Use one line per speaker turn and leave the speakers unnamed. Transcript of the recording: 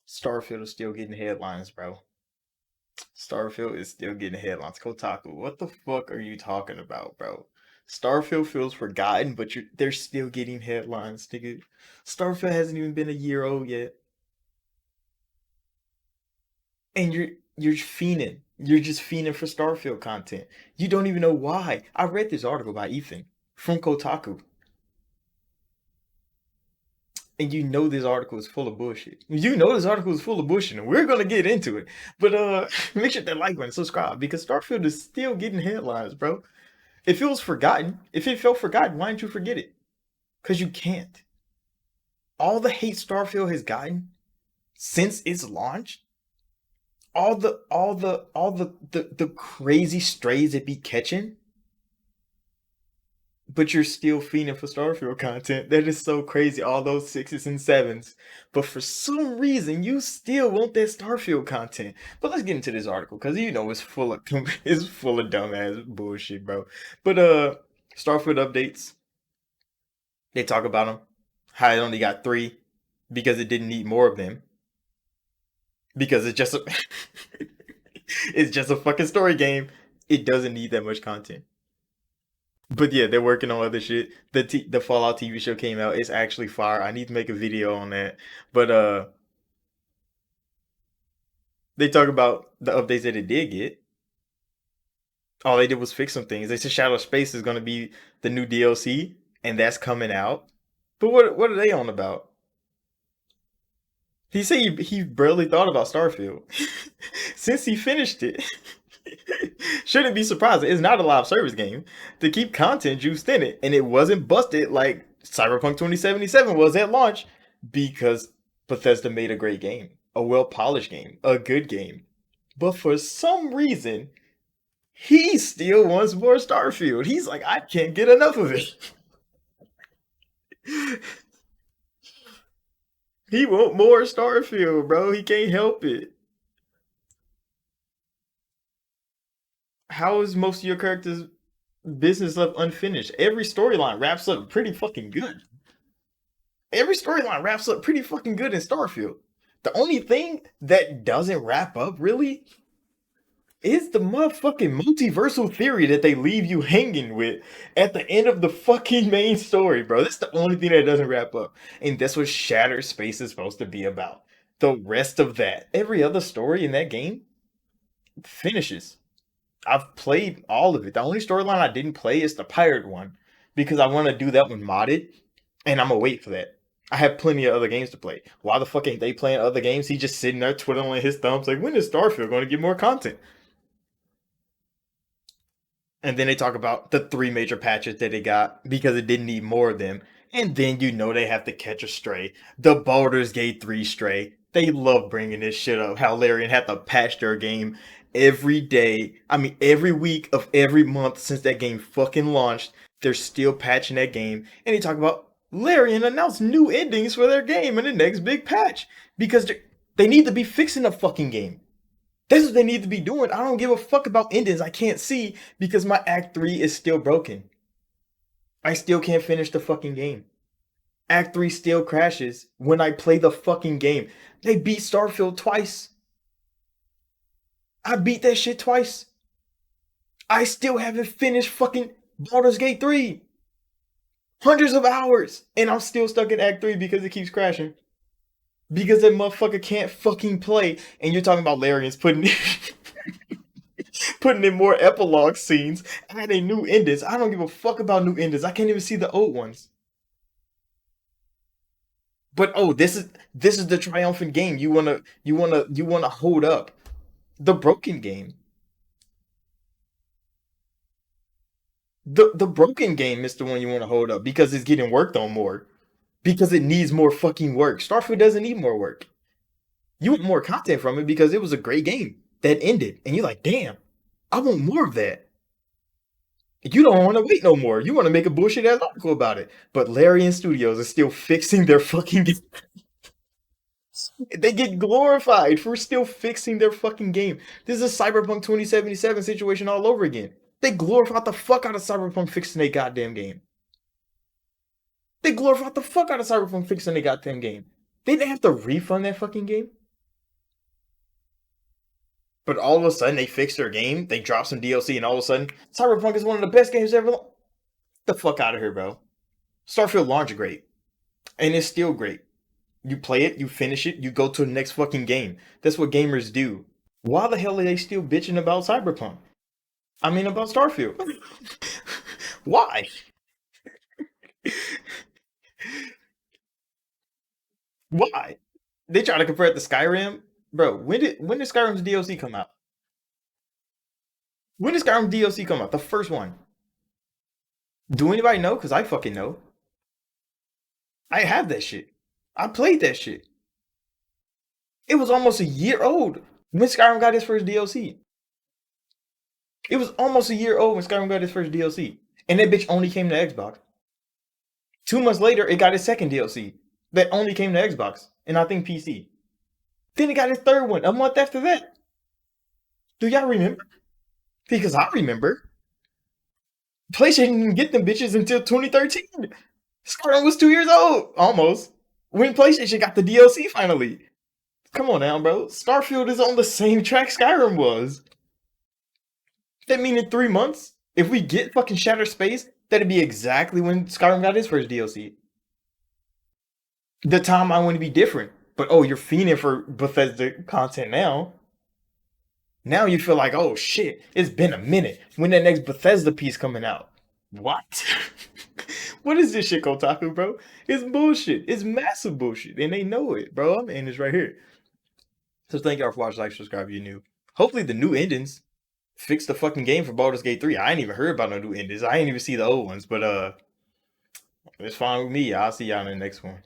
Starfield is still getting headlines, bro. Starfield is still getting headlines. Kotaku, what the fuck are you talking about, bro? Starfield feels forgotten, but they're still getting headlines, nigga. Starfield hasn't even been a year old yet, and you're fiending. You're just fiending for Starfield content. You don't even know why. I read this article by Ethan from Kotaku, and you know this article is full of bullshit. You know this article is full of bullshit, and we're gonna get into it. But make sure to like button, subscribe, because Starfield is still getting headlines, bro. If it was forgotten, if it felt forgotten, why didn't you forget it? Because you can't. All the hate Starfield has gotten since its launch, all the crazy strays it be catching, but you're still fiending for Starfield content. That is so crazy. All those sixes and sevens, but for some reason you still want that Starfield content. But let's get into this article because you know it's full of it's full of dumbass bullshit, bro. But Starfield updates. They talk about them. How it only got 3 because it didn't need more of them. Because it's just a it's just a fucking story game. It doesn't need that much content. But yeah, they're working on other shit. The Fallout TV show came out. It's actually fire. I need to make a video on that. But they talk about the updates that it did get. All they did was fix some things. They said Shadow Space is gonna be the new DLC, and that's coming out. But what are they on about? He said he barely thought about Starfield since he finished it. Shouldn't be surprising. It's not a live service game to keep content juiced in it, and it wasn't busted like Cyberpunk 2077 was at launch because Bethesda made a great game, a well polished game, a good game. But for some reason, he still wants more Starfield. He's like, I can't get enough of it. He want more Starfield, bro. He can't help it. How is most of your characters' business left unfinished? Every storyline wraps up pretty fucking good. Every storyline wraps up pretty fucking good in Starfield. The only thing that doesn't wrap up really is the motherfucking multiversal theory that they leave you hanging with at the end of the fucking main story, bro. That's the only thing that doesn't wrap up. And that's what Shattered Space is supposed to be about. The rest of that, every other story in that game finishes. I've played all of it. The only storyline I didn't play is the pirate one because I want to do that one modded, and I'm gonna wait for that. I have plenty of other games to play. Why the fuck ain't they playing other games? He just sitting there twiddling his thumbs like, when is Starfield going to get more content? And then they talk about the 3 major patches that they got because it didn't need more of them. And then you know they have to catch a stray. The Baldur's Gate 3 stray. They love bringing this shit up. How Larian had to patch their game every day. I mean, every week of every month since that game fucking launched. They're still patching that game. And they talk about Larian announced new endings for their game in the next big patch. Because they need to be fixing the fucking game. That's what they need to be doing. I don't give a fuck about endings I can't see because my Act 3 is still broken. I still can't finish the fucking game. Act 3 still crashes when I play the fucking game. They beat Starfield twice. I beat that shit twice. I still haven't finished fucking Baldur's Gate 3. Hundreds of hours. And I'm still stuck in Act 3 because it keeps crashing. Because that motherfucker can't fucking play. And you're talking about Larian's putting putting in more epilogue scenes, adding new endings. I don't give a fuck about new endings. I can't even see the old ones. But oh, this is the triumphant game you wanna hold up. The broken game. The broken game is the one you want to hold up because it's getting worked on more. Because it needs more fucking work. Starfield doesn't need more work. You want more content from it because it was a great game that ended. And you're like, damn, I want more of that. You don't want to wait no more. You want to make a bullshit ass article about it. But Larian Studios is still fixing their fucking game. They get glorified for still fixing their fucking game. This is a Cyberpunk 2077 situation all over again. They glorified the fuck out of Cyberpunk fixing their goddamn game. They glorified the fuck out of Cyberpunk fixing their goddamn game. They didn't have to refund that fucking game. But all of a sudden, they fixed their game. They dropped some DLC, and all of a sudden, Cyberpunk is one of the best games ever. The fuck out of here, bro. Starfield launched great, and it's still great. You play it, you finish it, you go to the next fucking game. That's what gamers do. Why the hell are they still bitching about Cyberpunk? I mean, about Starfield. Why? Why? They try to compare it to Skyrim, bro. When did Skyrim's DLC come out? When did Skyrim DLC come out? The first one. Do anybody know? Cause I fucking know. I have that shit. I played that shit. It was almost a year old when Skyrim got its first DLC. It was almost a year old when Skyrim got its first DLC, and that bitch only came to Xbox. 2 months later, it got its second DLC that only came to Xbox and I think PC. Then it got its third one a month after that. Do y'all remember? Because I remember. PlayStation didn't get them bitches until 2013. Skyrim was 2 years old, almost, when PlayStation got the DLC finally. Come on now, bro. Starfield is on the same track Skyrim was. That mean in 3 months, if we get fucking Shattered Space, that'd be exactly when Skyrim got its first DLC. The timeline wouldn't be different. But oh, you're fiending for Bethesda content now. Now you feel like, oh shit, it's been a minute. When that next Bethesda piece coming out? What? What is this shit, Kotaku, bro? It's bullshit. It's massive bullshit, and they know it, bro. I'm in this right here. So thank y'all for watching, like, subscribe if you're new. Hopefully the new endings fix the fucking game for Baldur's Gate 3. I ain't even heard about no new endings. I ain't even see the old ones, but it's fine with me. I'll see y'all in the next one.